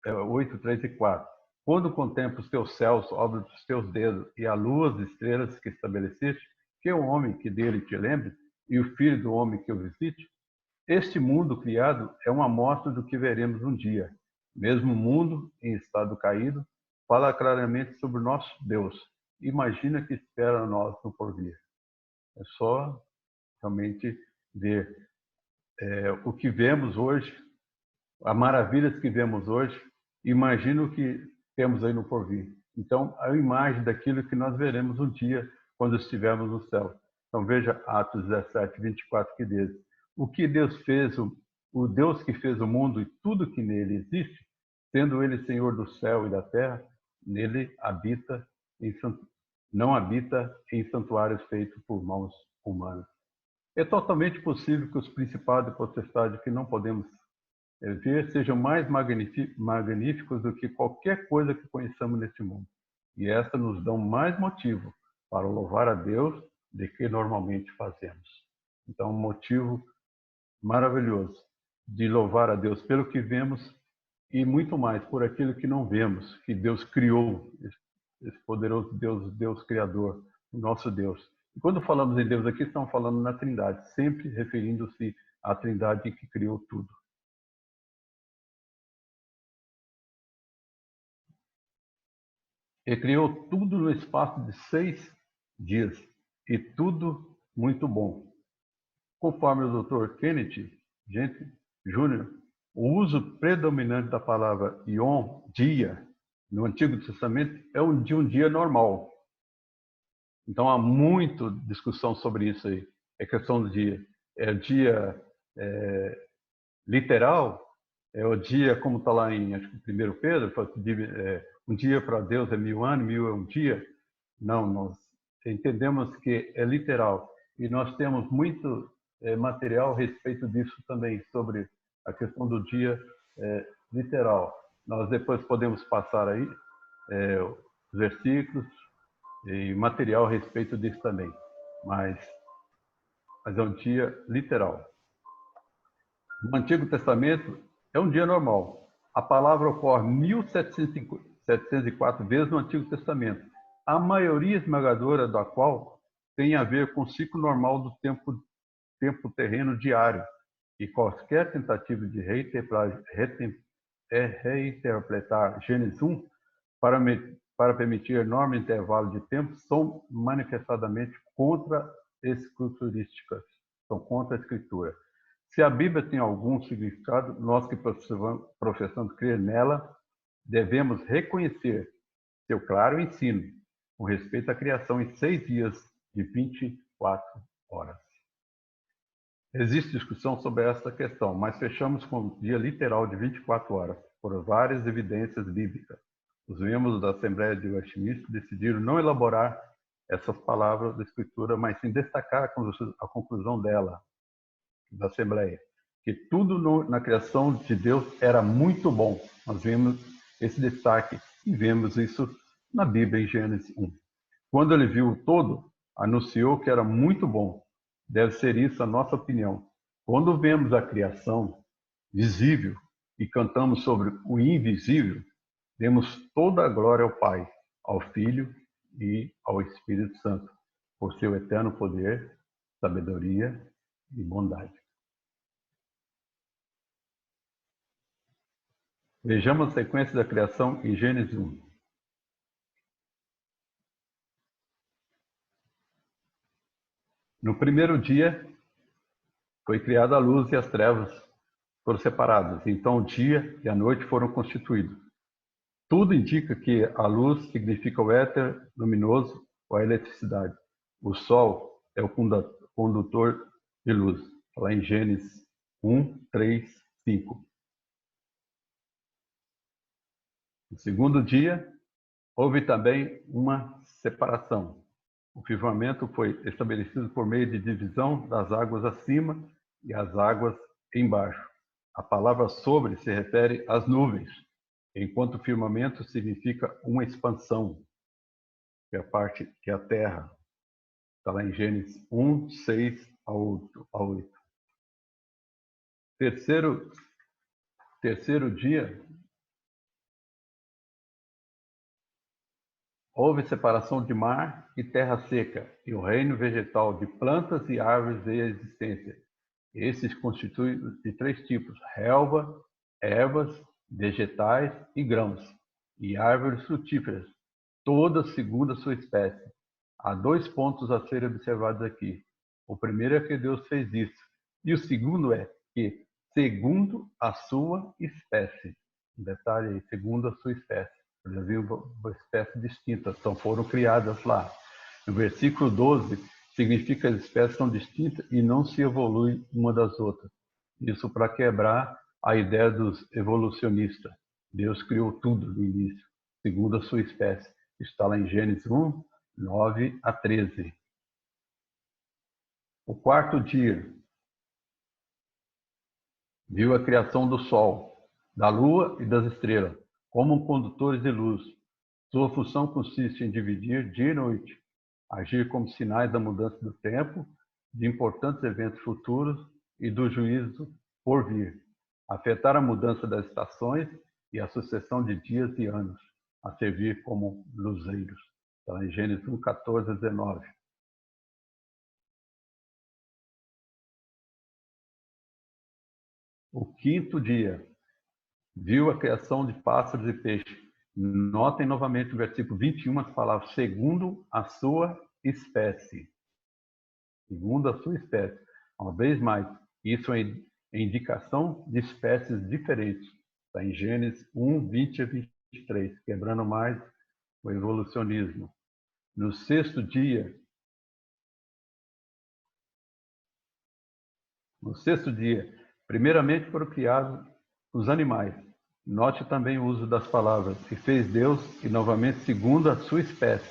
8, 3 e 4. Quando contemplo os teus céus, obra dos teus dedos, e a lua, as estrelas que estabeleceste, que é o homem que dele te lembre, e o filho do homem que o visite? Este mundo criado é uma amostra do que veremos um dia. Mesmo o mundo, em estado caído, fala claramente sobre o nosso Deus. Imagina que espera nós no porvir. É só realmente ver o que vemos hoje, as maravilhas que vemos hoje, imagina o que temos aí no porvir. Então, a imagem daquilo que nós veremos um dia quando estivermos no céu. Então, veja Atos 17, 24, que diz: o que Deus fez, o Deus que fez o mundo e tudo que nele existe, sendo ele Senhor do céu e da terra, nele habita não habita em santuários feitos por mãos humanas. É totalmente possível que os principados e potestades que não podemos ver sejam mais magníficos do que qualquer coisa que conheçamos neste mundo. E esta nos dão mais motivo para louvar a Deus do que normalmente fazemos. Então, um motivo maravilhoso de louvar a Deus pelo que vemos e muito mais por aquilo que não vemos, que Deus criou, esse poderoso Deus, Deus Criador, o nosso Deus. E quando falamos em Deus aqui, estamos falando na Trindade, sempre referindo-se à Trindade que criou tudo. Ele criou tudo no espaço de 6 dias, e tudo muito bom. Conforme o Dr. Kenneth Jr., o uso predominante da palavra Yom, dia, no Antigo Testamento, é de um dia normal. Então, há muita discussão sobre isso aí. É questão do dia. É o dia literal? É o dia, como está lá em acho que 1 Pedro, um dia para Deus é 1000 anos, 1000 é um dia. Não, nós entendemos que é literal. E nós temos muito material a respeito disso também, sobre a questão do dia literal. Nós depois podemos passar aí os versículos e material a respeito disso também. Mas é um dia literal. No Antigo Testamento é um dia normal. A palavra ocorre 1704 vezes no Antigo Testamento, a maioria esmagadora da qual tem a ver com o ciclo normal do tempo terreno diário, e qualquer tentativa de reinterpretar Gênesis 1 para permitir enorme intervalo de tempo são manifestadamente contra-escriturísticas, são contra a Escritura. Se a Bíblia tem algum significado, nós que professamos crer nela, devemos reconhecer seu claro ensino com respeito à criação em 6 dias de 24 horas. Existe discussão sobre esta questão, mas fechamos com o dia literal de 24 horas, por várias evidências bíblicas. Os membros da Assembleia de Westminster decidiram não elaborar essas palavras da Escritura, mas sim destacar a conclusão dela, da Assembleia, que tudo na criação de Deus era muito bom. Nós vemos esse destaque e vemos isso na Bíblia, em Gênesis 1. Quando ele viu o todo, anunciou que era muito bom. Deve ser isso a nossa opinião. Quando vemos a criação visível e cantamos sobre o invisível, demos toda a glória ao Pai, ao Filho e ao Espírito Santo, por seu eterno poder, sabedoria e bondade. Vejamos a sequência da criação em Gênesis 1. No primeiro dia, foi criada a luz e as trevas foram separadas. Então, o dia e a noite foram constituídos. Tudo indica que a luz significa o éter luminoso ou a eletricidade. O sol é o condutor de luz. Lá em Gênesis 1, 3, 5. No segundo dia, houve também uma separação. O firmamento foi estabelecido por meio de divisão das águas acima e as águas embaixo. A palavra sobre se refere às nuvens, enquanto o firmamento significa uma expansão, que é a parte que é a terra. Está lá em Gênesis 1, 6 a 8. Terceiro dia, Houve separação de mar e terra seca, e o reino vegetal de plantas e árvores veio à existência. Esses constituem de 3 tipos: relva, ervas, vegetais e grãos, e árvores frutíferas, todas segundo a sua espécie. Há 2 pontos a serem observados aqui. O primeiro é que Deus fez isso, e o segundo é que, segundo a sua espécie. Um detalhe aí, segundo a sua espécie. Eles viram uma espécie distinta, então foram criadas lá. No versículo 12, significa que as espécies são distintas e não se evoluem uma das outras. Isso para quebrar a ideia dos evolucionistas. Deus criou tudo no início, segundo a sua espécie. Está lá em Gênesis 1, 9 a 13. O 4º dia viu a criação do sol, da lua e das estrelas, como condutores de luz. Sua função consiste em dividir dia e noite, agir como sinais da mudança do tempo, de importantes eventos futuros e do juízo por vir, afetar a mudança das estações e a sucessão de dias e anos, a servir como luzeiros. Está em Gênesis 1, 14 a 19. O 5º dia viu a criação de pássaros e peixes. Notem novamente o versículo 21, as palavras segundo a sua espécie. Segundo a sua espécie. Uma vez mais, isso é indicação de espécies diferentes. Está em Gênesis 1, 20 a 23, quebrando mais o evolucionismo. No 6º dia, primeiramente foram criados os animais. Note também o uso das palavras, e fez Deus, e novamente segundo a sua espécie.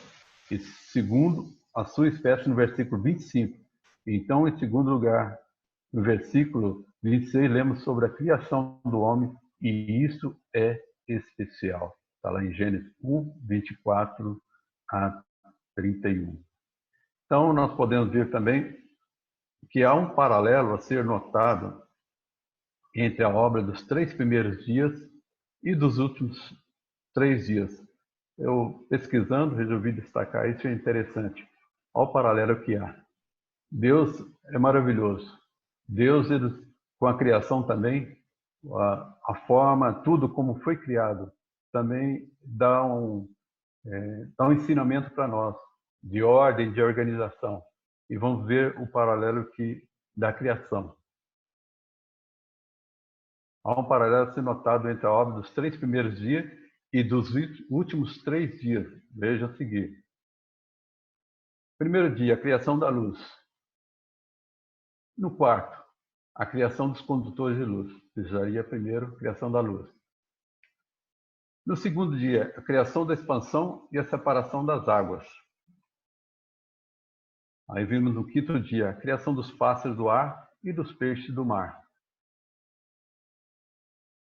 E segundo a sua espécie no versículo 25. Então, em segundo lugar, no versículo 26, lemos sobre a criação do homem, e isso é especial. Está lá em Gênesis 1, 24 a 31. Então, nós podemos ver também que há um paralelo a ser notado entre a obra dos 3 primeiros dias e dos últimos 3 dias. Eu, pesquisando, resolvi destacar isso, é interessante. Olha o paralelo que há. Deus é maravilhoso. Deus, ele, com a criação também, a forma, tudo como foi criado, também dá um ensinamento para nós, de ordem, de organização. E vamos ver o paralelo da criação. Há um paralelo a ser notado entre a obra dos 3 primeiros dias e dos últimos 3 dias. Veja a seguir. Primeiro dia, a criação da luz. No 4º, a criação dos condutores de luz. Precisaria primeiro a criação da luz. No 2º dia, a criação da expansão e a separação das águas. Aí vimos no 5º dia, a criação dos pássaros do ar e dos peixes do mar.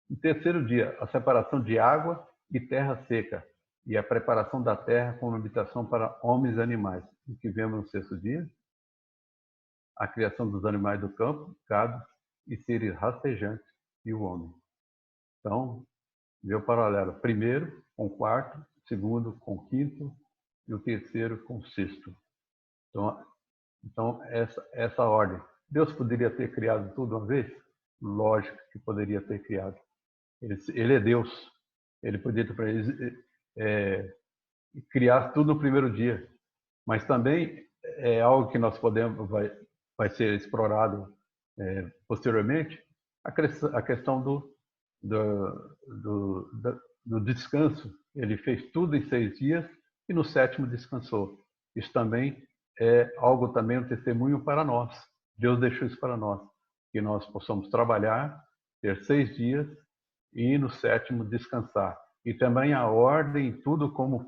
No 3º dia, a separação de água e terra seca, e a preparação da terra como habitação para homens e animais. O que vemos no 6º dia? A criação dos animais do campo, gado e seres rastejantes e o homem. Então, vê o paralelo. Primeiro com o 4º, segundo com o 5º e o 3º com o 6º. Então essa ordem. Deus poderia ter criado tudo uma vez? Lógico que poderia ter criado. Ele é Deus. Ele poderia ter criar tudo no primeiro dia. Mas também é algo que nós vai ser explorado posteriormente, a questão do descanso. Ele fez tudo em 6 dias e no 7º descansou. Isso também é algo também um testemunho para nós. Deus deixou isso para nós, que nós possamos trabalhar, ter 6 dias e no 7º descansar. E também a ordem, tudo como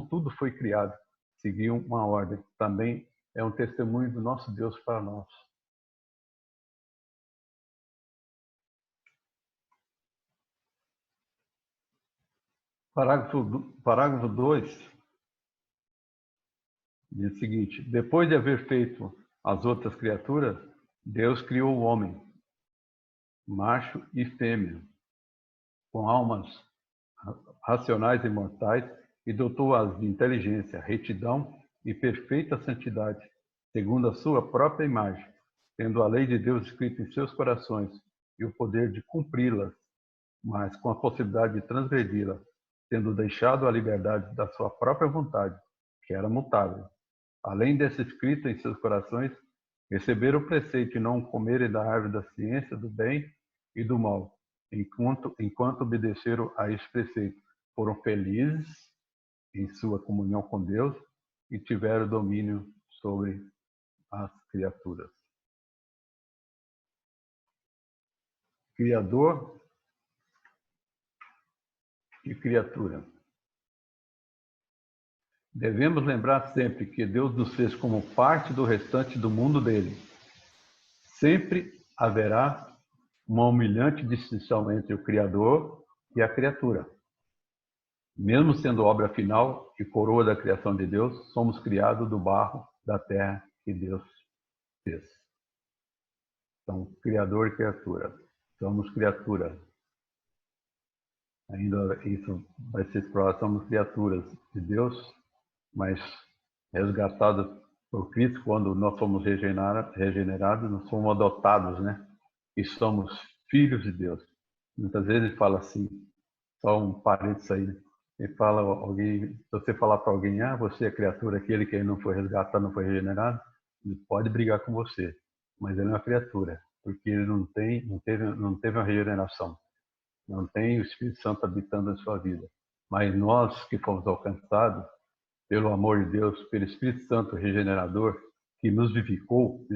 tudo foi criado, seguir uma ordem. Também é um testemunho do nosso Deus para nós. Parágrafo 2 diz o seguinte: depois de haver feito as outras criaturas, Deus criou o homem, macho e fêmea, com almas racionais e mortais, e dotou-as de inteligência, retidão e perfeita santidade, segundo a sua própria imagem, tendo a lei de Deus escrita em seus corações e o poder de cumpri-las, mas com a possibilidade de transgredi-la, tendo deixado a liberdade da sua própria vontade, que era mutável. Além desse escrito em seus corações, receberam o preceito de não comerem da árvore da ciência do bem e do mal. Enquanto obedeceram a esse preceito, foram felizes em sua comunhão com Deus e tiveram domínio sobre as criaturas. Criador e criatura. Devemos lembrar sempre que Deus nos fez como parte do restante do mundo dele. Sempre haverá uma humilhante distinção entre o Criador e a criatura. Mesmo sendo obra final e coroa da criação de Deus, somos criados do barro da terra que Deus fez. Então, Criador e criatura. Somos criaturas. Ainda isso vai ser explorado. Somos criaturas de Deus, mas resgatadas por Cristo quando nós somos regenerados, nós somos adotados, né? E somos filhos de Deus. Muitas vezes ele fala assim, só um parênteses aí, ele fala alguém, se você falar para alguém, você é criatura, aquele que não foi resgatado, não foi regenerado, ele pode brigar com você, mas ele é uma criatura, porque ele não teve uma regeneração, não tem o Espírito Santo habitando na sua vida. Mas nós que fomos alcançados pelo amor de Deus, pelo Espírito Santo regenerador, que nos vivificou,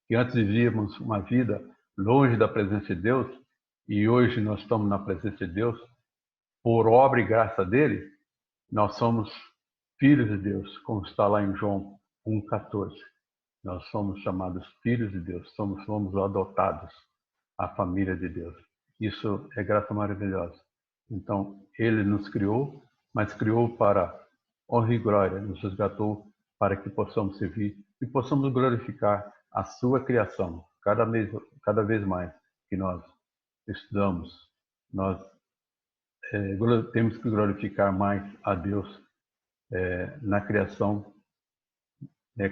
que antes vivíamos uma vida longe da presença de Deus, e hoje nós estamos na presença de Deus, por obra e graça dele, nós somos filhos de Deus, como está lá em João 1,14. Nós somos chamados filhos de Deus, somos adotados à família de Deus. Isso é graça maravilhosa. Então, ele nos criou, mas criou para honra e glória, nos resgatou para que possamos servir e possamos glorificar a sua criação. Cada vez mais que nós estudamos, nós temos que glorificar mais a Deus na criação,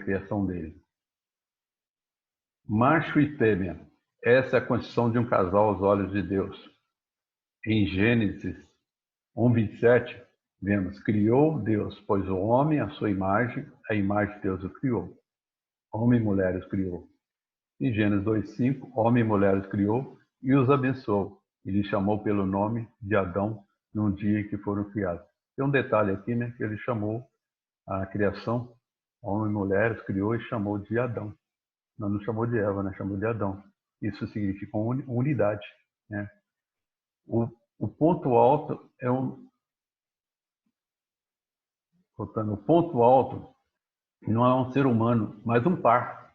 criação dele. Macho e fêmea, essa é a condição de um casal aos olhos de Deus. Em Gênesis 1:27, vemos, criou Deus, pois o homem, a sua imagem, a imagem de Deus o criou. Homem e mulher os criou. Em Gênesis 2:5, homem e mulher os criou e os abençoou. E lhe chamou pelo nome de Adão num dia em que foram criados. Tem um detalhe aqui, né, que ele chamou a criação, homem e mulher os criou e chamou de Adão. Não chamou de Eva, né, chamou de Adão. Isso significa unidade, né? O ponto alto é o ponto alto não é um ser humano, mas um par.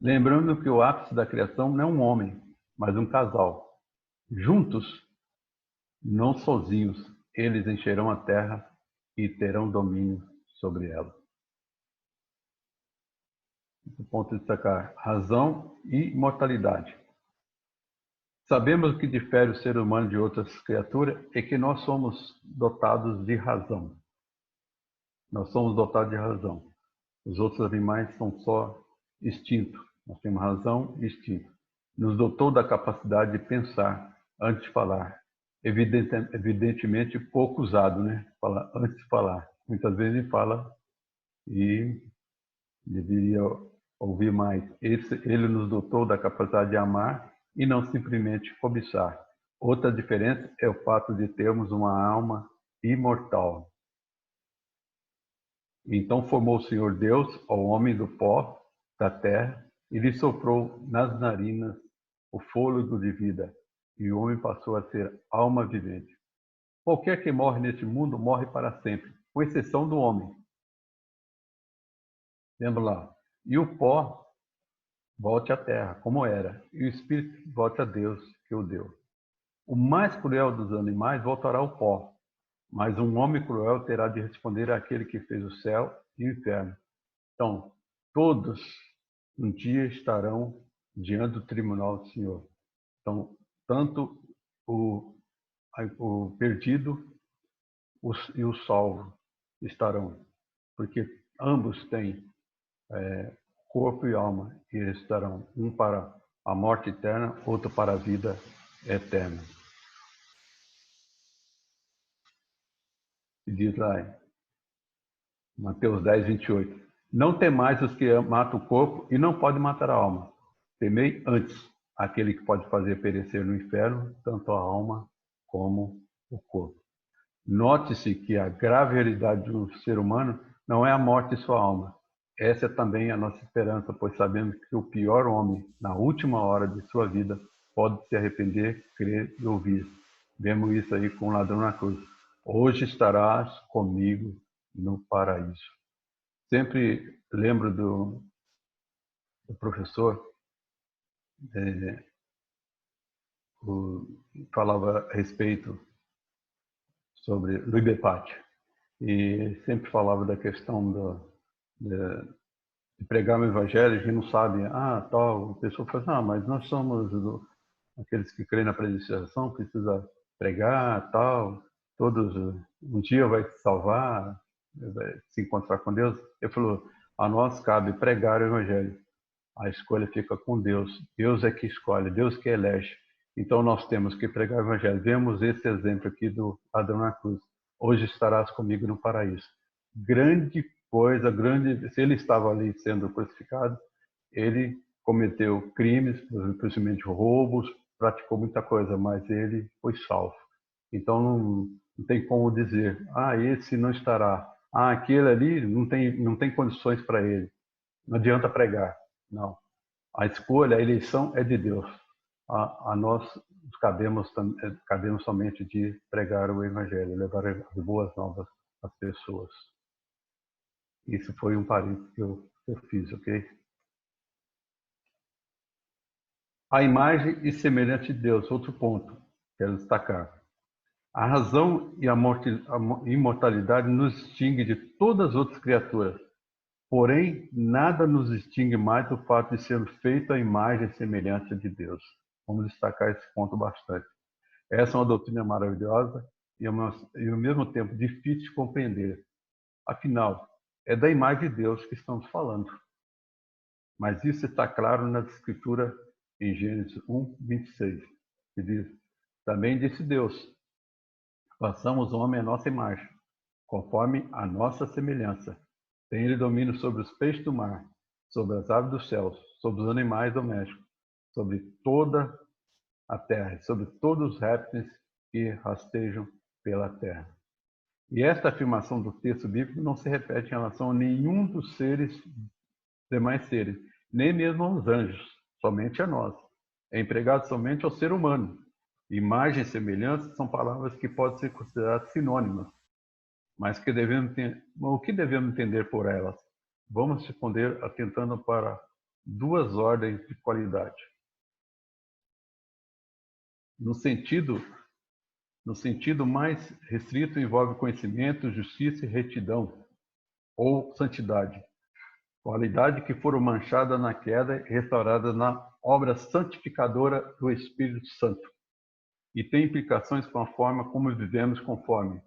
Lembrando que o ápice da criação não é um homem, mas um casal. Juntos, não sozinhos, eles encherão a terra e terão domínio sobre ela. O ponto de destacar, razão e mortalidade. Sabemos que difere o ser humano de outras criaturas é que nós somos dotados de razão. Nós somos dotados de razão. Os outros animais são só instinto. Nós temos razão e instinto. Nos dotou da capacidade de pensar antes de falar. Evidentemente pouco usado, né? Falar antes de falar. Muitas vezes ele fala e deveria ouvir mais. Ele nos dotou da capacidade de amar e não simplesmente cobiçar. Outra diferença é o fato de termos uma alma imortal. Então formou o Senhor Deus ao homem do pó da terra e lhe soprou nas narinas o fôlego de vida, e o homem passou a ser alma vivente. Qualquer que morre neste mundo morre para sempre, com exceção do homem. Lembra lá? E o pó volte à terra, como era, e o espírito volte a Deus, que o deu. O mais cruel dos animais voltará ao pó, mas um homem cruel terá de responder àquele que fez o céu e o inferno. Então, todos um dia estarão diante do tribunal do Senhor. Então, tanto o perdido e o salvo estarão, porque ambos têm corpo e alma, e eles estarão, um para a morte eterna, outro para a vida eterna. E diz lá, Mateus 10, 28. Não temais os que matam o corpo e não podem matar a alma. Temei antes aquele que pode fazer perecer no inferno tanto a alma como o corpo. Note-se que a grave realidade do ser humano não é a morte de sua alma. Essa é também a nossa esperança, pois sabemos que o pior homem, na última hora de sua vida, pode se arrepender, crer e ouvir. Vemos isso aí com o ladrão na cruz. Hoje estarás comigo no paraíso. Sempre lembro do professor, falava a respeito sobre Louis Bepati, e sempre falava da questão de pregar o evangelho. A gente não sabe, tal, a pessoa fala, mas nós somos aqueles que creem na predestinação, precisa pregar, tal, todos, um dia vai se salvar, vai se encontrar com Deus. Ele falou, a nós cabe pregar o evangelho. A escolha fica com Deus. Deus é que escolhe, Deus que elege. Então nós temos que pregar o evangelho. Vemos esse exemplo aqui do ladrão na cruz. Hoje estarás comigo no paraíso. Grande coisa, grande. Se ele estava ali sendo crucificado, ele cometeu crimes, principalmente roubos, praticou muita coisa, mas ele foi salvo. Então não tem como dizer, esse não estará. Aquele ali não tem condições para ele. Não adianta pregar. Não. A escolha, a eleição é de Deus. A nós cabemos somente de pregar o evangelho, levar as boas novas às pessoas. Isso foi um parênteses que eu fiz, ok? A imagem e semelhança de Deus, outro ponto, quero destacar. A razão e a imortalidade nos distingue de todas as outras criaturas. Porém, nada nos distingue mais do fato de sermos feitos à imagem e semelhança de Deus. Vamos destacar esse ponto bastante. Essa é uma doutrina maravilhosa e ao mesmo tempo difícil de compreender. Afinal, é da imagem de Deus que estamos falando. Mas isso está claro na Escritura em Gênesis 1, 26, que diz, também disse Deus, façamos o homem à nossa imagem, conforme a nossa semelhança. Tem ele domínio sobre os peixes do mar, sobre as aves dos céus, sobre os animais domésticos, sobre toda a terra, sobre todos os répteis que rastejam pela terra. E esta afirmação do texto bíblico não se repete em relação a nenhum dos demais seres, nem mesmo aos anjos, somente a nós. É empregado somente ao ser humano. Imagem e semelhança são palavras que podem ser consideradas sinônimas, mas que o que devemos entender por elas? Vamos responder atentando para duas ordens de qualidade. No sentido mais restrito, envolve conhecimento, justiça e retidão, ou santidade. Qualidade que foram manchadas na queda e restauradas na obra santificadora do Espírito Santo. E tem implicações com a forma como vivemos conforme.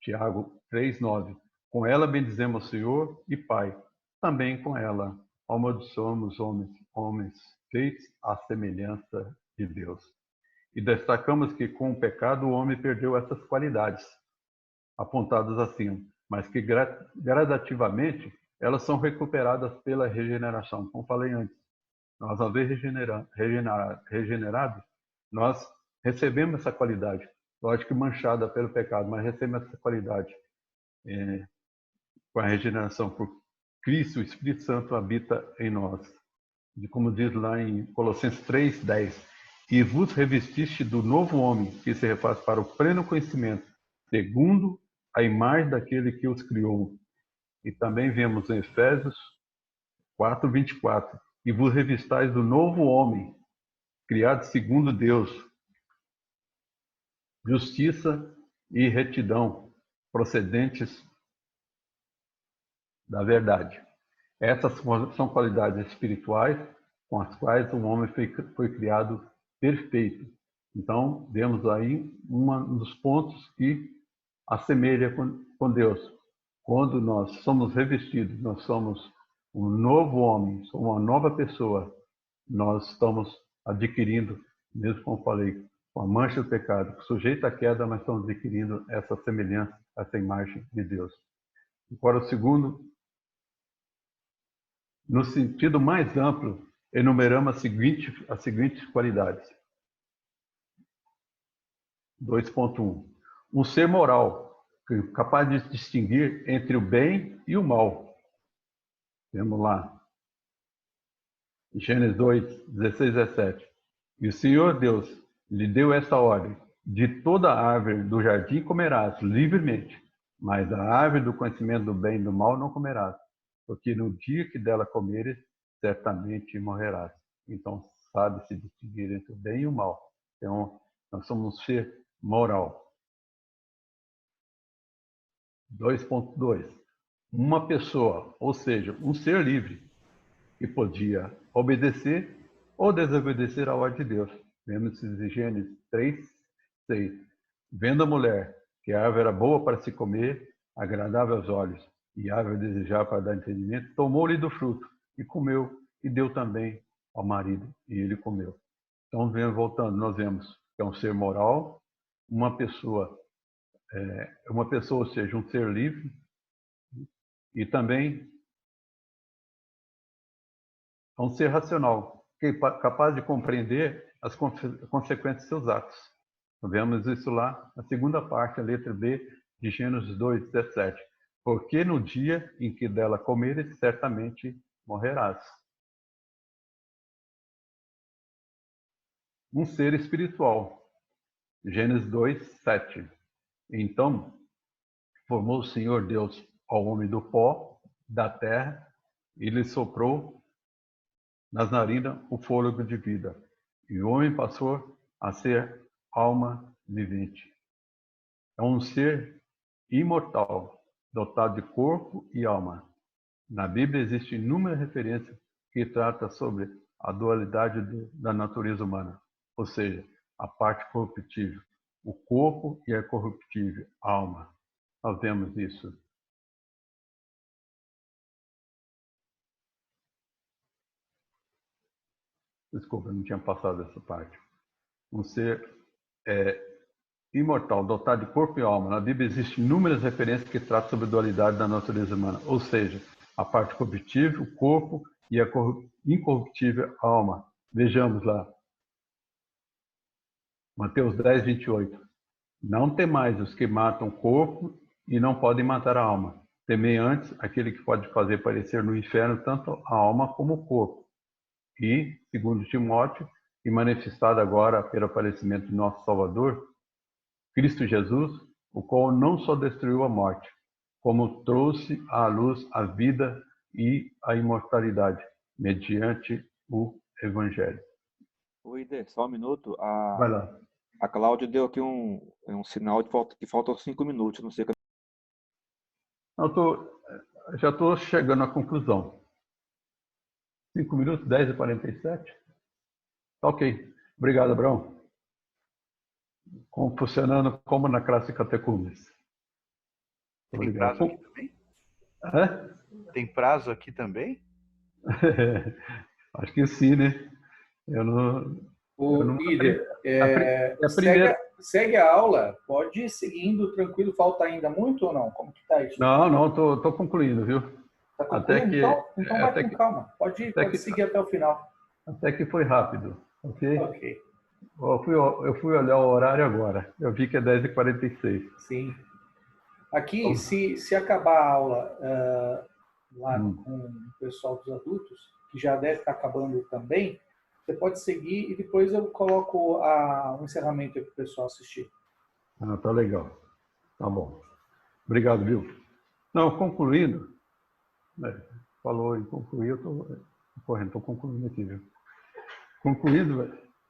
Tiago 3,9. Com ela bendizemos o Senhor e Pai. Também com ela amaldiçoamos homens feitos à semelhança de Deus. E destacamos que com o pecado o homem perdeu essas qualidades apontadas acima, mas que gradativamente elas são recuperadas pela regeneração. Como falei antes, nós, ao vez regenerados, nós recebemos essa qualidade, lógico que manchada pelo pecado, mas recebemos essa qualidade com a regeneração por Cristo. O Espírito Santo habita em nós. E como diz lá em Colossenses 3:10, e vos revestiste do novo homem, que se refaz para o pleno conhecimento, segundo a imagem daquele que os criou. E também vemos em Efésios 4:24, e vos revistais do novo homem, criado segundo Deus, justiça e retidão, procedentes da verdade. Essas são qualidades espirituais com as quais o homem foi criado perfeito. Então, vemos aí um dos pontos que assemelha com Deus. Quando nós somos revestidos, nós somos um novo homem, uma nova pessoa, nós estamos adquirindo, mesmo como falei, com a mancha do pecado, sujeito à queda, mas estamos adquirindo essa semelhança, essa imagem de Deus. Agora, o segundo, no sentido mais amplo, enumeramos as seguintes qualidades. 2.1. Um ser moral, capaz de distinguir entre o bem e o mal. Vamos lá. Gênesis 2, 16 a 17. E o Senhor Deus lhe deu esta ordem: de toda árvore do jardim comerás livremente, mas a árvore do conhecimento do bem e do mal não comerás, porque no dia que dela comeres, certamente morrerás. Então, sabe-se distinguir entre o bem e o mal. Então, nós somos um ser moral. 2.2. Uma pessoa, ou seja, um ser livre, que podia obedecer ou desobedecer à ordem de Deus. Vemos em Gênesis 3, 6. Vendo a mulher que a árvore era boa para se comer, agradável aos olhos, e árvore desejável para dar entendimento, tomou-lhe do fruto, e comeu, e deu também ao marido, e ele comeu. Então, voltando, nós vemos que é um ser moral, uma pessoa, ou seja, um ser livre, e também é um ser racional, capaz de compreender as consequências de seus atos. Vemos isso lá na segunda parte, a letra B de Gênesis 2, 17. Porque no dia em que dela comeres, certamente morrerás. Um ser espiritual. Gênesis 2, 7. Então, formou o Senhor Deus ao homem do pó da terra e lhe soprou nas narinas o fôlego de vida. E o homem passou a ser alma vivente. É um ser imortal, dotado de corpo e alma. Na Bíblia existem inúmeras referências que tratam sobre a dualidade da natureza humana, ou seja, a parte corruptível, o corpo e a corruptível, a alma. Nós vemos isso. Desculpa, eu não tinha passado essa parte. Um ser imortal, dotado de corpo e alma. Na Bíblia existem inúmeras referências que tratam sobre a dualidade da natureza humana, ou seja, a parte corruptível, o corpo, e a incorruptível alma. Vejamos lá. Mateus 10, 28. Não temais os que matam o corpo e não podem matar a alma. Temei antes aquele que pode fazer parecer no inferno tanto a alma como o corpo. E, segundo Timóteo, e manifestado agora pelo aparecimento de nosso Salvador, Cristo Jesus, o qual não só destruiu a morte, como trouxe à luz a vida e a imortalidade, mediante o Evangelho. Oi, Dê, só um minuto. Vai lá. A Cláudia deu aqui um sinal de que faltam 5 minutos. Não sei. Já estou chegando à conclusão. 5 minutos, 10h47? Ok. Obrigado, Abraão. Funcionando como na classe Catecumes. Tem prazo aqui também? É? Tem prazo aqui também? Acho que sim, né? Eu não líder, segue a aula, pode ir seguindo, tranquilo. Falta ainda muito ou não? Como que tá isso? Não, estou concluindo, viu? Tá concluindo? Então vai com calma. Pode seguir até o final. Até que foi rápido, ok? Ok. Eu fui olhar o horário agora. Eu vi que é 10h46. Sim. Aqui, se acabar a aula lá com o pessoal dos adultos, que já deve estar acabando também, você pode seguir e depois eu coloco o encerramento aí para o pessoal assistir. Ah, tá legal. Tá bom. Obrigado, viu? Não, concluindo, falou em concluir, eu estou concluindo aqui, viu?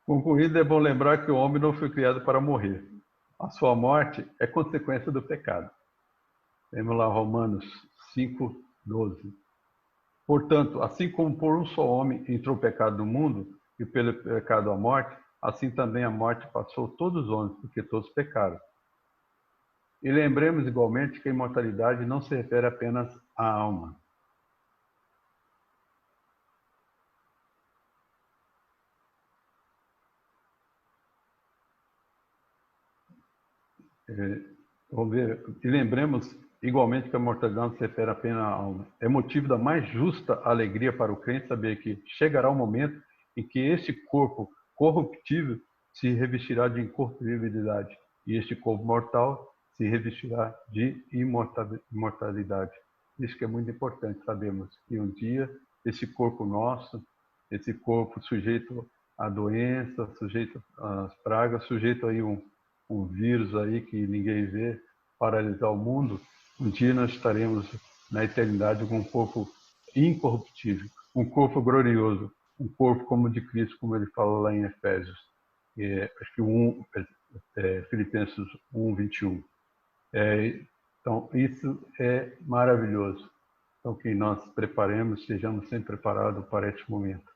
Concluindo, é bom lembrar que o homem não foi criado para morrer. A sua morte é consequência do pecado. Vemos lá Romanos 5:12. Portanto, assim como por um só homem entrou o pecado no mundo, e pelo pecado a morte, assim também a morte passou todos os homens, porque todos pecaram. E lembremos igualmente que a imortalidade não se refere apenas à alma. Vamos ver. E lembremos igualmente que a mortalidade não se refere apenas à alma. É motivo da mais justa alegria para o crente saber que chegará o momento em que este corpo corruptível se revestirá de incorruptibilidade e este corpo mortal se revestirá de imortalidade. Isso que é muito importante, sabemos que um dia esse corpo nosso, esse corpo sujeito à doença, sujeito às pragas, sujeito aí um vírus aí que ninguém vê, paralisar o mundo, um dia nós estaremos na eternidade com um corpo incorruptível, um corpo glorioso, um corpo como o de Cristo, como ele fala lá em Efésios, acho que Filipenses 1, 21. Então, isso é maravilhoso. Então, que nós preparemos, sejamos sempre preparados para este momento.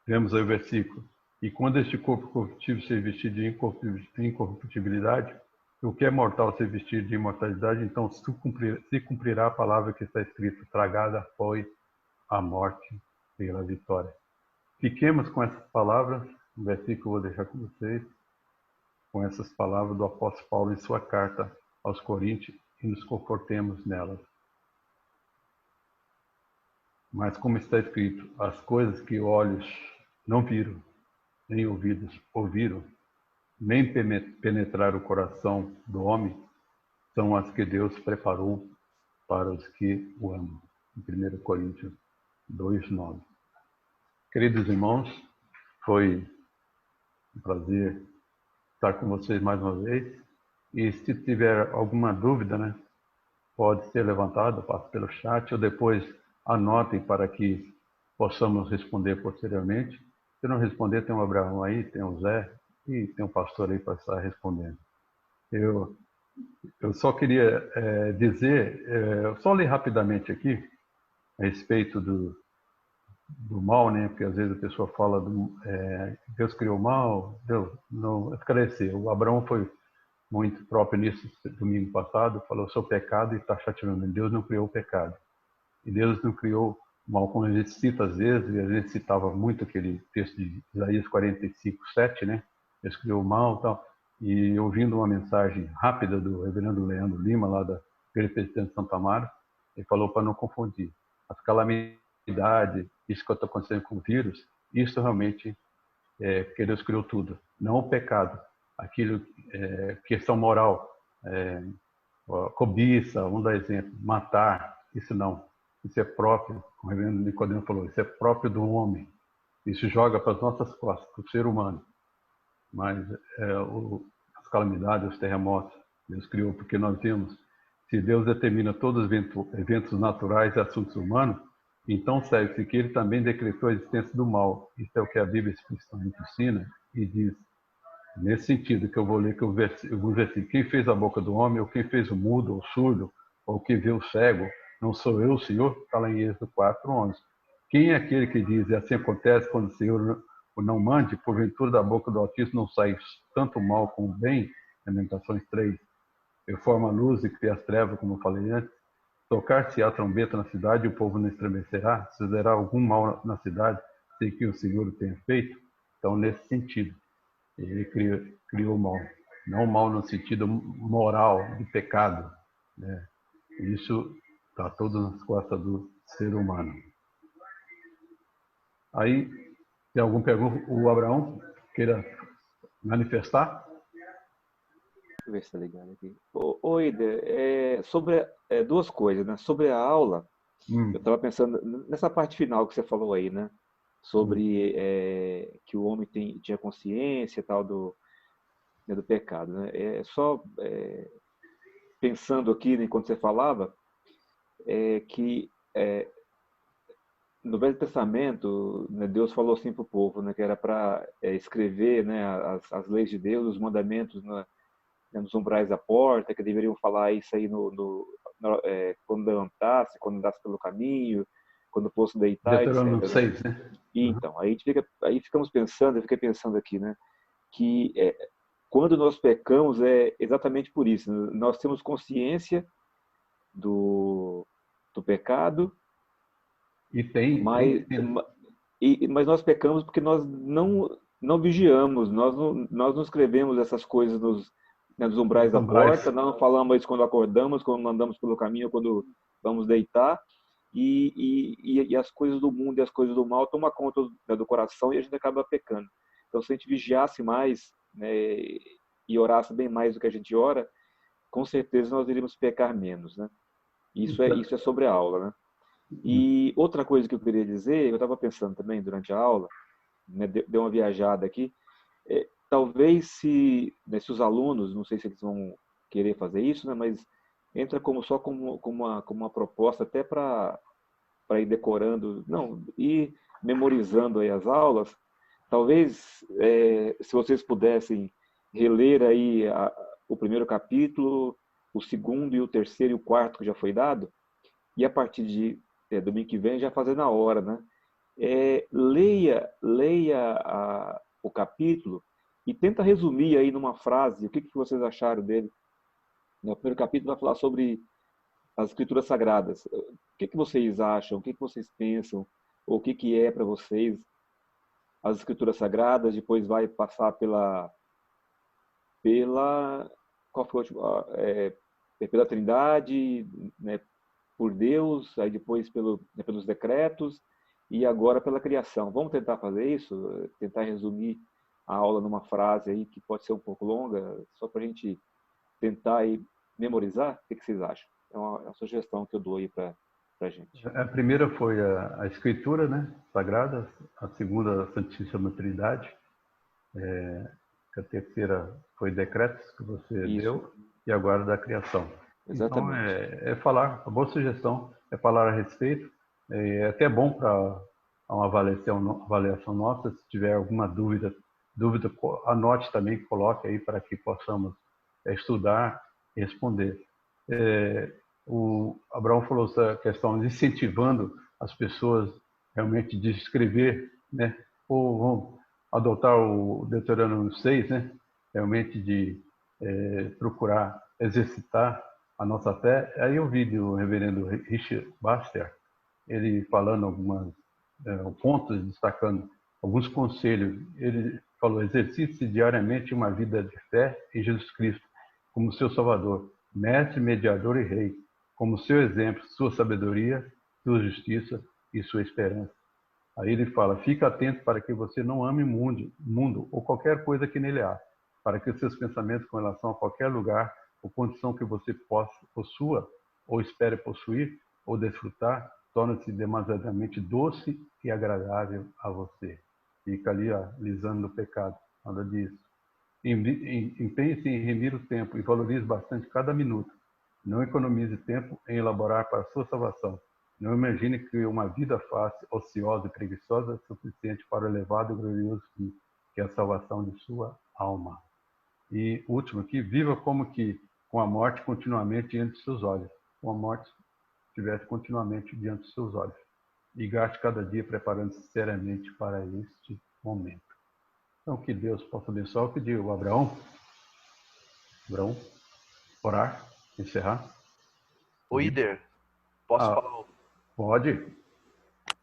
Vemos aí o versículo. E quando este corpo corruptível se vestir de incorruptibilidade, o que é mortal se vestir de imortalidade, então se cumprirá a palavra que está escrita: tragada foi a morte pela vitória. Fiquemos com essas palavras, o versículo que eu vou deixar com vocês, com essas palavras do apóstolo Paulo em sua carta aos Coríntios, e nos confortemos nelas. Mas como está escrito, as coisas que olhos não viram, nem ouvidos ouviram, nem penetrar o coração do homem, são as que Deus preparou para os que o amam. Em 1 Coríntios 2:9. Queridos irmãos, foi um prazer estar com vocês mais uma vez. E se tiver alguma dúvida, né, pode ser levantada, passa pelo chat, ou depois anotem para que possamos responder posteriormente. Se não responder, tem o Abraão aí, tem o Zé e tem o pastor aí para estar respondendo. Eu só queria dizer, só ler rapidamente aqui, a respeito do mal, né? Porque às vezes a pessoa fala Deus criou o mal, Deus não esclareceu. O Abraão foi muito próprio nisso domingo passado, falou sobre o pecado e taxativamente, Deus não criou o pecado. E Deus não criou o mal, como a gente cita às vezes, e a gente citava muito aquele texto de Isaías 45:7, né? Deus criou o mal e tal. E ouvindo uma mensagem rápida do reverendo Leandro Lima, lá da Igreja Presbiteriana de Santa Amaro, ele falou para não confundir. As calamidades, isso que está acontecendo com o vírus, isso realmente é porque Deus criou tudo, não o pecado. Aquilo, questão moral, cobiça, vamos dar exemplo, matar, isso não. Isso é próprio, como o reverendo Nicodemo falou, isso é próprio do homem. Isso joga para as nossas costas, para o ser humano. Mas as calamidades, os terremotos, Deus criou porque nós vimos. Se Deus determina todos os eventos naturais e assuntos humanos, então serve-se que ele também decretou a existência do mal. Isso é o que a Bíblia explicitamente ensina e diz, nesse sentido, que eu vou ler que o versículo: quem fez a boca do homem, ou quem fez o mudo, ou o surdo, ou quem vê o cego, não sou eu, o Senhor? Está lá em Êxodo 4:11. Quem é aquele que diz, e assim acontece quando o Senhor o não mande, porventura da boca do Altíssimo não sai tanto mal como bem? Lamentações 3. Eu formo a luz e crio as trevas, como eu falei antes. Tocar-se a trombeta na cidade, o povo não estremecerá? Sucederá algum mal na cidade, sem que o Senhor o tenha feito? Então, nesse sentido, ele criou o mal. Não o mal no sentido moral, de pecado, né? Isso está todo nas costas do ser humano. Aí, tem alguma pergunta? O Abraão queira manifestar? Deixa eu ver se está ligado aqui. Ô Ida, sobre duas coisas, né? Sobre a aula, eu estava pensando nessa parte final que você falou aí, né? Sobre que o homem tinha consciência e tal do pecado, né? Pensando aqui, né, enquanto você falava, que no Velho Testamento, né, Deus falou assim para o povo, né, que era para escrever, né, as leis de Deus, os mandamentos nos umbrais da porta, que deveriam falar isso aí quando levantasse, quando andasse pelo caminho, quando fosse deitar, Deuteronômio etc. 6, né? E, então, aí ficamos pensando, eu fiquei pensando aqui, né, que quando nós pecamos é exatamente por isso. Nós temos consciência do pecado, mas nós pecamos porque nós não vigiamos, nós não escrevemos essas coisas nos umbrais da porta, não falamos isso quando acordamos, quando andamos pelo caminho, quando vamos deitar, e as coisas do mundo e as coisas do mal tomam conta do coração e a gente acaba pecando. Então, se a gente vigiasse mais, né, e orasse bem mais do que a gente ora, com certeza nós iríamos pecar menos, né? Isso é sobre a aula, né? E outra coisa que eu queria dizer, eu estava pensando também durante a aula, né, deu uma viajada aqui, talvez se os alunos, não sei se eles vão querer fazer isso, né, mas entra só como uma proposta até para ir decorando, ir memorizando aí as aulas. Talvez, se vocês pudessem reler aí o primeiro capítulo, o segundo e o terceiro e o quarto que já foi dado, e a partir de domingo que vem já fazer na hora, né? Leia o capítulo e tenta resumir aí numa frase o que vocês acharam dele. O primeiro capítulo vai falar sobre as escrituras sagradas. O que vocês acham? O que vocês pensam? Ou o que é para vocês as escrituras sagradas? Depois vai passar pela qual foi pela Trindade, né, por Deus, aí depois pelos decretos e agora pela criação. Vamos tentar fazer isso? Tentar resumir a aula numa frase aí que pode ser um pouco longa, só para a gente tentar aí memorizar? O que vocês acham? É uma sugestão que eu dou aí para a gente. A primeira foi a Escritura, né, Sagrada, a segunda, a Santíssima Trindade, a terceira foi decretos que você deu, e agora da criação. Exatamente. Então, falar, a boa sugestão é falar a respeito, é até bom para uma avaliação nossa, se tiver alguma dúvida, anote também, coloque aí para que possamos estudar e responder. O Abraão falou essa questão de incentivando as pessoas realmente de escrever, né? Ou vão adotar o Deuteronômio 6, né? Realmente de procurar exercitar a nossa fé. Aí eu vi do reverendo Richard Baxter, ele falando alguns pontos, destacando alguns conselhos. Ele falou: exercite diariamente uma vida de fé em Jesus Cristo como seu Salvador, mestre, mediador e rei, como seu exemplo, sua sabedoria, sua justiça e sua esperança. Aí ele fala: fica atento para que você não ame o mundo ou qualquer coisa que nele há, para que os seus pensamentos com relação a qualquer lugar ou condição que você possua ou espere possuir ou desfrutar, torna-se demasiadamente doce e agradável a você. Fica ali, lisando o pecado, nada disso. Empenhe-se em remir o tempo e valorize bastante cada minuto. Não economize tempo em elaborar para a sua salvação. Não imagine que uma vida fácil, ociosa e preguiçosa é suficiente para o elevado e glorioso fim, que é a salvação de sua alma. E último aqui: viva como que com a morte continuamente diante de seus olhos. Com a morte estivesse continuamente diante de seus olhos. E gaste cada dia preparando-se seriamente para este momento. Então, que Deus possa abençoar. Eu pedi ao Abraão, orar, encerrar. Ô, Ider, posso falar? Pode.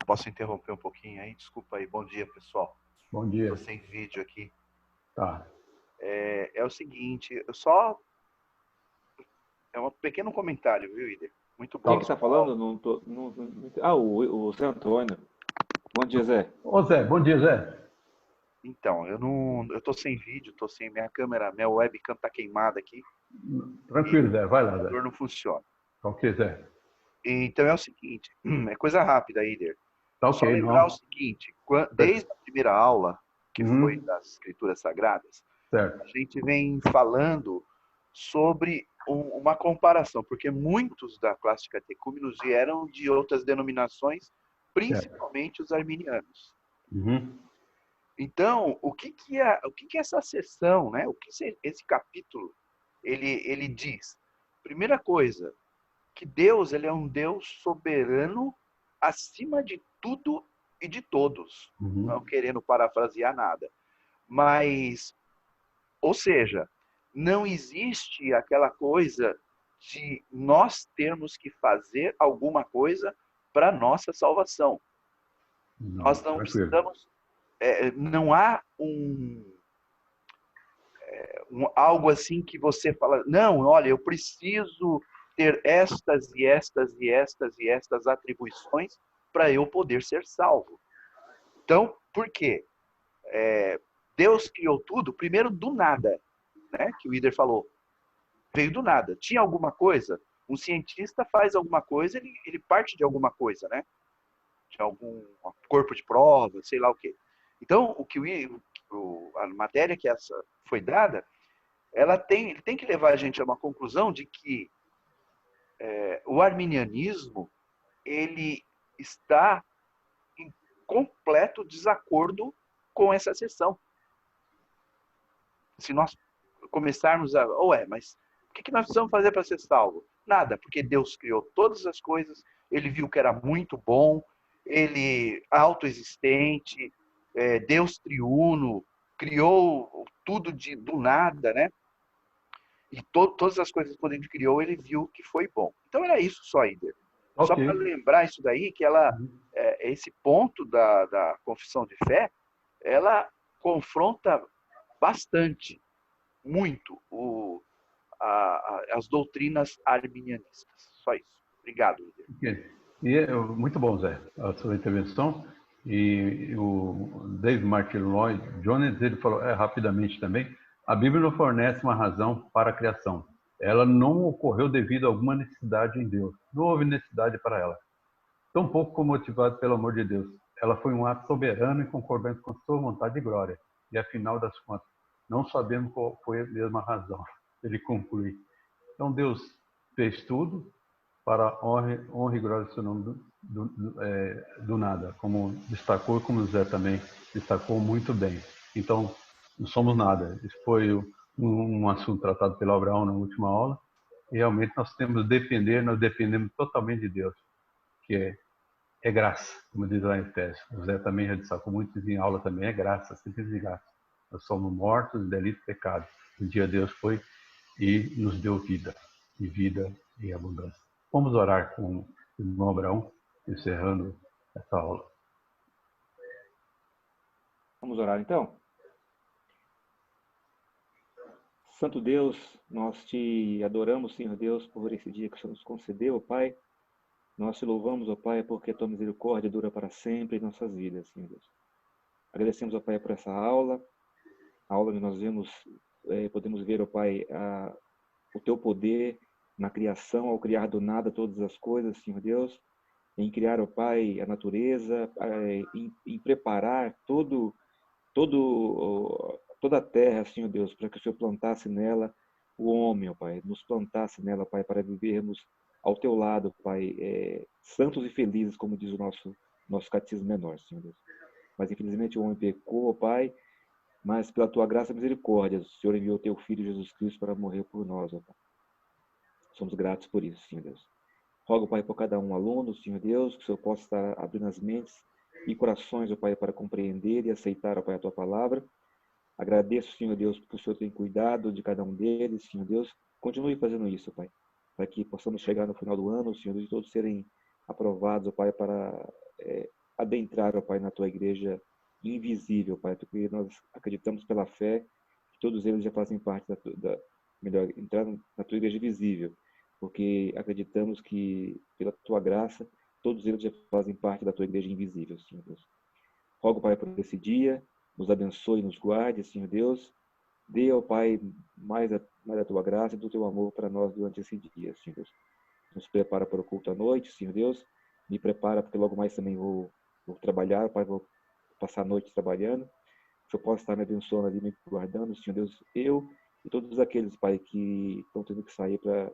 Posso interromper um pouquinho aí? Desculpa aí. Bom dia, pessoal. Bom dia. Estou sem vídeo aqui. Tá. É o seguinte, é um pequeno comentário, viu, Ider? Muito bom. Quem que está falando? O Zé Antônio. Bom dia, Zé. Ô, Zé, bom dia, Zé. Então, eu tô sem vídeo, tô sem minha câmera, minha webcam tá queimada aqui. Tranquilo, Zé, vai lá, Zé. O computador não funciona. Ok, Zé. Então é o seguinte, é coisa rápida, Ider. Tá Só ok, lembrar não. o seguinte, desde a primeira aula, que foi das Escrituras Sagradas, certo, a gente vem falando sobre uma comparação, porque muitos da classe catecúmenos vieram de outras denominações, principalmente os arminianos. Então, o que é essa sessão, né? O que esse capítulo ele diz? Primeira coisa, que Deus ele é um Deus soberano acima de tudo e de todos. Não querendo parafrasear nada. Mas Ou seja, não existe aquela coisa de nós termos que fazer alguma coisa para nossa salvação. Nós não precisamos, não há algo assim que você fala, não, olha, eu preciso ter estas e estas e estas e estas atribuições para eu poder ser salvo. Então, por quê? Deus criou tudo, primeiro, do nada, né? Que o Ider falou. Veio do nada. Tinha alguma coisa? Um cientista faz alguma coisa, ele parte de alguma coisa, né? De algum corpo de prova, sei lá o quê. Então, a matéria que essa foi dada, ele tem que levar a gente a uma conclusão de que o arminianismo ele está em completo desacordo com essa seção. Se nós começarmos mas o que nós precisamos fazer para ser salvo? Nada, porque Deus criou todas as coisas, ele viu que era muito bom, ele autoexistente, Deus triuno, criou tudo do nada, né? E todas as coisas que ele criou, ele viu que foi bom. Então era isso só, Ider. Okay. Só para lembrar isso daí, que esse ponto da confissão de fé, ela confronta bastante, muito, as doutrinas arminianistas. Só isso. Obrigado, Ider. Muito bom, Zé, a sua intervenção. E o David Martin Lloyd Jones, ele falou rapidamente também, a Bíblia não fornece uma razão para a criação. Ela não ocorreu devido a alguma necessidade em Deus. Não houve necessidade para ela. Tampouco como motivado pelo amor de Deus. Ela foi um ato soberano e concordante com sua vontade e glória. E, afinal das contas, não sabemos qual foi a mesma razão. Ele conclui. Então, Deus fez tudo para honra e glória do seu nome do nada, como destacou e como o Zé também destacou muito bem. Então, não somos nada. Isso foi um assunto tratado pelo Abraão na última aula. E realmente nós dependemos totalmente de Deus, que é graça, como diz lá em Efésios. O Zé também já destacou muito em aula também, é graça, sempre de graça. Nós somos mortos em delito e pecado. Um dia Deus foi e nos deu vida, e vida em abundância. Vamos orar com o irmão Abraão, encerrando essa aula. Vamos orar então? Santo Deus, nós te adoramos, Senhor Deus, por esse dia que o Senhor nos concedeu, ó Pai. Nós te louvamos, ó Pai, porque a tua misericórdia dura para sempre em nossas vidas, Senhor Deus. Agradecemos, ó Pai, por essa aula, a aula que nós podemos ver, ó Pai, o teu poder na criação, ao criar do nada todas as coisas, Senhor Deus, em criar, ó Pai, a natureza, em preparar toda a terra, Senhor Deus, para que o Senhor plantasse nela o homem, ó Pai, nos plantasse nela, Pai, para vivermos ao teu lado, Pai, santos e felizes, como diz o nosso catecismo menor, Senhor Deus. Mas, infelizmente, o homem pecou, ó Pai, mas pela tua graça e misericórdia, o Senhor enviou o teu Filho Jesus Cristo para morrer por nós, ó Pai. Somos gratos por isso, Senhor Deus. Rogo, Pai, por cada um aluno, Senhor Deus, que o Senhor possa estar abrindo as mentes e corações, ó Pai, para compreender e aceitar, ó Pai, a tua palavra. Agradeço, Senhor Deus, porque o Senhor tem cuidado de cada um deles, Senhor Deus. Continue fazendo isso, Pai, para que possamos chegar no final do ano, Senhor Deus, e todos serem aprovados, ó Pai, para adentrar, ó Pai, na tua igreja invisível, Pai, porque nós acreditamos pela fé que todos eles já fazem parte entrar na tua igreja visível, porque acreditamos que, pela tua graça, todos eles já fazem parte da tua igreja invisível, Senhor Deus. Rogo, Pai, por esse dia, nos abençoe e nos guarde, Senhor Deus. Dê, ó Pai, mais a tua graça e do teu amor para nós durante esse dia, Senhor Deus. Nos prepara para o culto à noite, Senhor Deus. Me prepara, porque logo mais também vou trabalhar, Pai, vou passar a noite trabalhando. Que eu possa estar me abençoando ali, me guardando, Senhor Deus, eu e todos aqueles, Pai, que estão tendo que sair para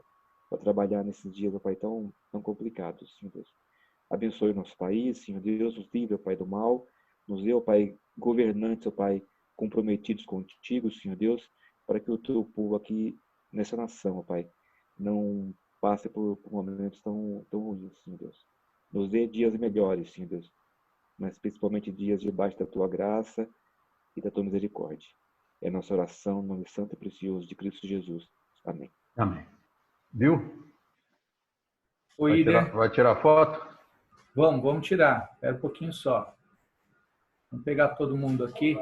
trabalhar nesses dias, ó Pai, tão complicados, Senhor Deus. Abençoe o nosso país, Senhor Deus, nos livre, ó Pai, do mal. Nos dê, ó Pai, governantes, ó Pai, comprometidos contigo, Senhor Deus, para que o teu povo aqui nessa nação, ó Pai, não passe por momentos tão ruins, Senhor Deus. Nos dê dias melhores, Senhor Deus, mas principalmente dias debaixo da tua graça e da tua misericórdia. É nossa oração, no nome santo e precioso de Cristo Jesus. Amém. Amém. Viu? Oi, Vai tirar foto? Vamos tirar. Espera um pouquinho só. Vamos pegar todo mundo aqui.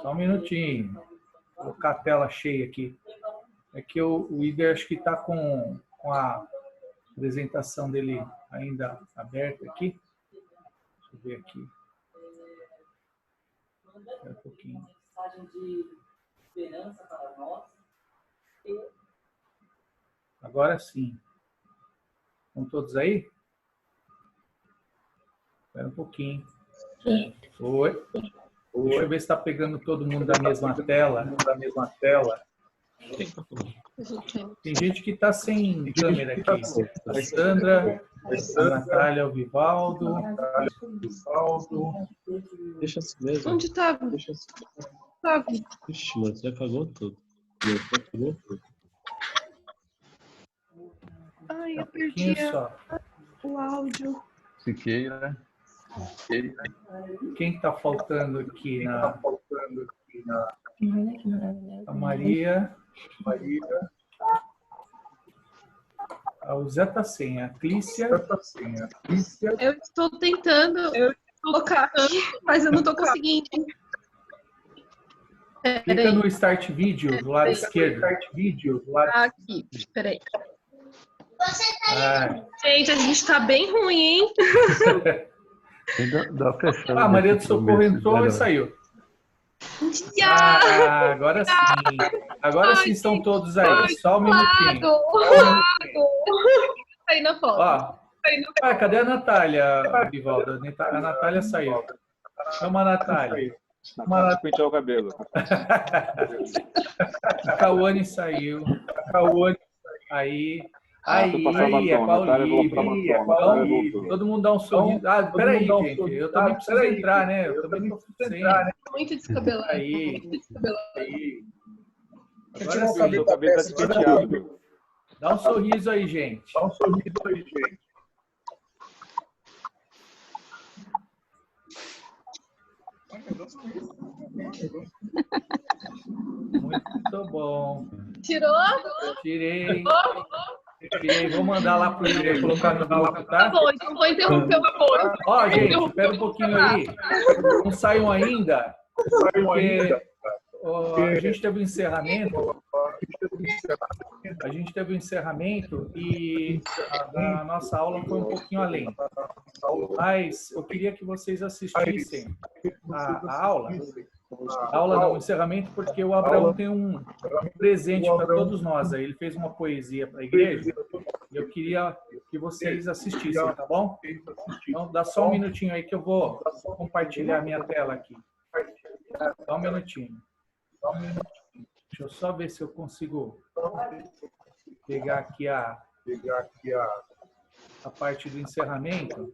Só um minutinho. Vou colocar a tela cheia aqui. É que o Ider acho que está com a apresentação dele ainda aberta aqui. Deixa eu ver aqui. Espera um pouquinho. Agora sim. Estão todos aí? Espera um pouquinho. Oi. Deixa eu ver se está pegando todo mundo da mesma tela. Tem gente que está sem câmera aqui. A Sandra, a Natália, o Vivaldo. Deixa assim mesmo. Onde estava? Ixi, mano, você apagou tudo. Você apagou tudo. Ai, eu perdi o áudio. Siqueira. Quem está faltando aqui a Maria. O Zé está sem. A Clícia. Eu estou tentando colocar aqui, mas eu não estou conseguindo. Clica no Start Video do lado esquerdo. Aqui, peraí. Gente, a gente está bem ruim, hein? A Maria do Socorro entrou e saiu. Agora sim. Agora sim estão todos aí. Só um minutinho. Aí na foto. Cadê a Natália, Vivaldo? A Natália saiu. Chama a Natália. Natália pentear o cabelo. A Cauane saiu. Aí, é Paulinho. Todo mundo dá um sorriso. Peraí, gente. Eu também preciso entrar, né? Eu também não preciso entrar, né? Muito descabelado. Aí. Agora sim. O cabelo tá despenteado. Dá um sorriso aí, gente. Muito bom. Tirou? Tirei. Vou mandar lá pro Ider colocar no grupo, tá? Tá bom, então vou interromper o apoio. Ó, gente, espera um pouquinho aí. Não saiam ainda. Porque a gente teve um encerramento. E a nossa aula foi um pouquinho além. Mas eu queria que vocês assistissem a aula. O encerramento, porque o Abraão tem um presente para todos nós. Ele fez uma poesia para a igreja e eu queria que vocês assistissem, tá bom? Então, dá só um minutinho aí que eu vou compartilhar a minha tela aqui. Só um minutinho. Deixa eu só ver se eu consigo pegar aqui a parte do encerramento.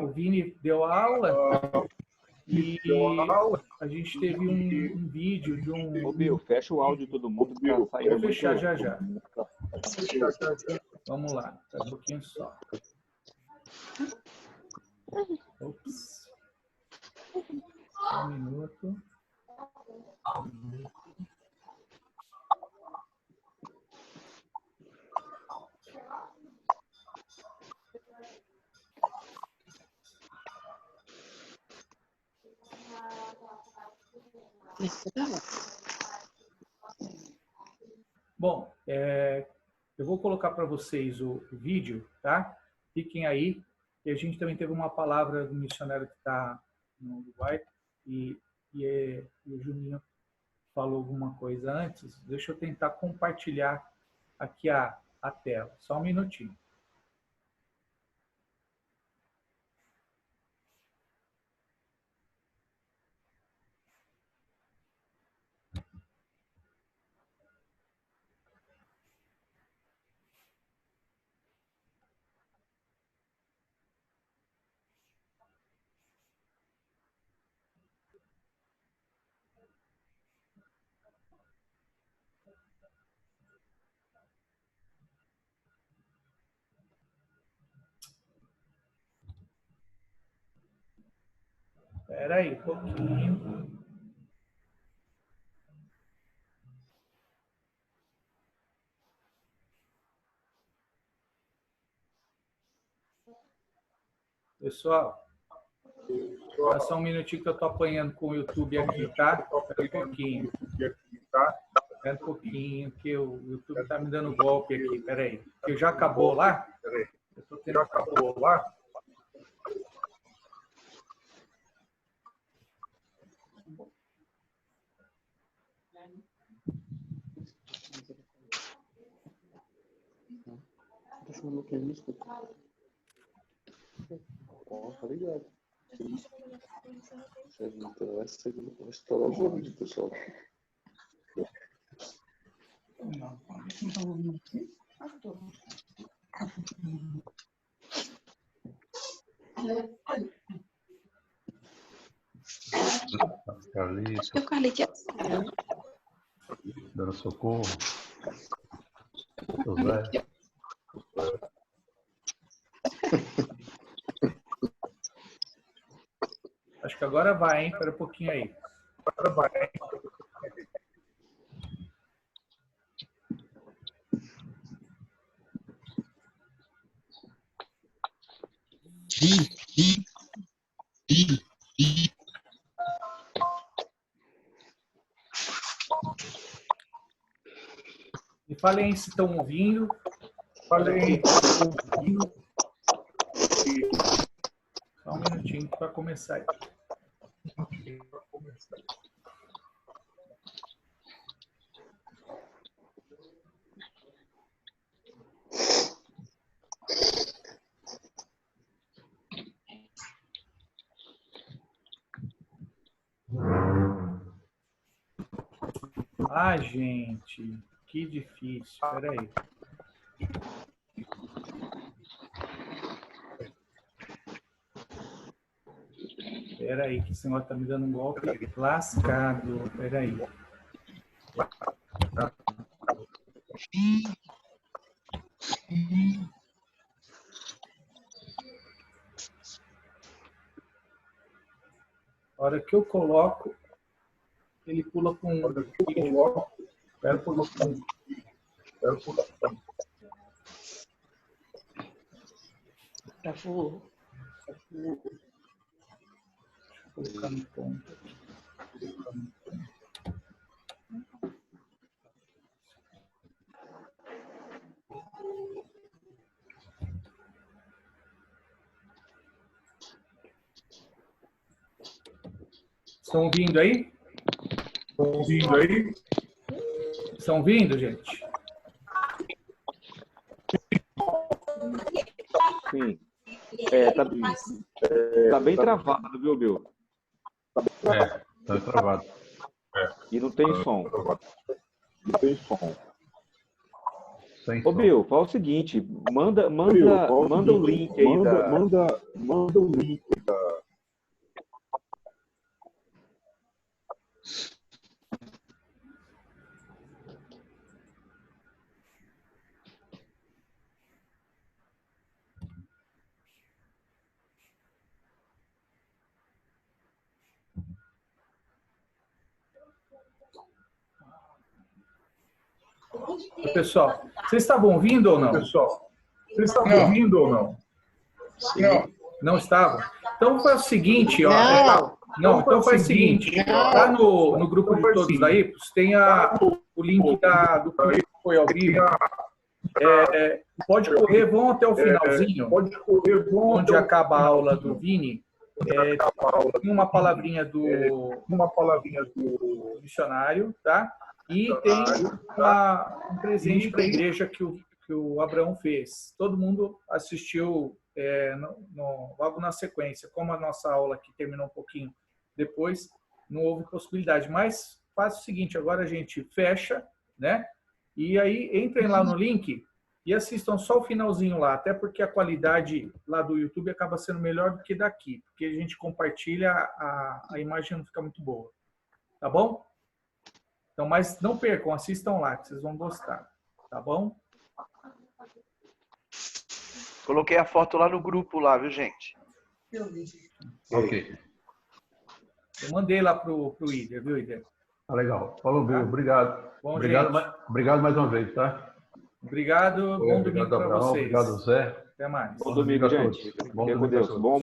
O Vini deu a aula. E a gente teve um vídeo de um... Ô, Bill, fecha o áudio de todo mundo. Vou fechar já. Vamos lá, um pouquinho só. Ops. Um minuto. Bom, eu vou colocar para vocês o vídeo, tá? Fiquem aí. E a gente também teve uma palavra do missionário que está no Uruguai e o Juninho falou alguma coisa antes. Deixa eu tentar compartilhar aqui a tela. Só um minutinho. Espera aí, um pouquinho. Pessoal, só um minutinho que eu estou apanhando com o YouTube aqui, tá? Espera um pouquinho. Espera um pouquinho, que o YouTube está me dando golpe aqui. Espera aí. Que já acabou lá? Eu tô tendo... Já acabou lá? Tá ligado. Vai estourar o jogo de pessoal. Carlitos. Dando socorro. José. Acho que agora vai, hein? Espera um pouquinho aí. Agora vai, hein? Me falem se estão ouvindo. Falem se estão ouvindo. Só um minutinho para começar aí. Ah, gente, que difícil. Espera aí. Espera aí, que esse negócio tá me dando um golpe lascado. Espera aí. A hora que eu coloco, ele pula com um. Espera, pula com um. Vou colocar no ponto. Estão ouvindo aí? Estão ouvindo aí? Estão ouvindo, gente? Sim. Tá bem travado, viu, Bill? Tá travado. E não tem som. Não tem som. Ô, Bill, fala o seguinte, manda o link aí manda o link da... Pessoal, vocês estavam ouvindo ou não? Sim. Não estavam? Então faz o seguinte, ó. Não, então faz o seguinte. Lá no grupo de todos aí, tem o link do que foi ao vivo. Pode correr, vão até o finalzinho, onde acaba a aula do Vini. Tem uma palavrinha do missionário, tá? E tem um presente para a igreja que o Abraão fez. Todo mundo assistiu logo na sequência. Como a nossa aula aqui terminou um pouquinho depois, não houve possibilidade. Mas faz o seguinte, agora a gente fecha, né? E aí entrem lá no link e assistam só o finalzinho lá, até porque a qualidade lá do YouTube acaba sendo melhor do que daqui, porque a gente compartilha, a imagem não fica muito boa. Tá bom? Então, mas não percam, assistam lá, que vocês vão gostar. Tá bom? Coloquei a foto lá no grupo, lá, viu, gente? Ok. Eu mandei lá pro Ider, viu, Ider? Tá legal. Falou, Bill. Obrigado. Bom, Obrigado mais uma vez, tá? Obrigado. Bom domingo para vocês. Obrigado, Zé. Até mais. Bom domingo, gente. Fiquem com Deus. Bom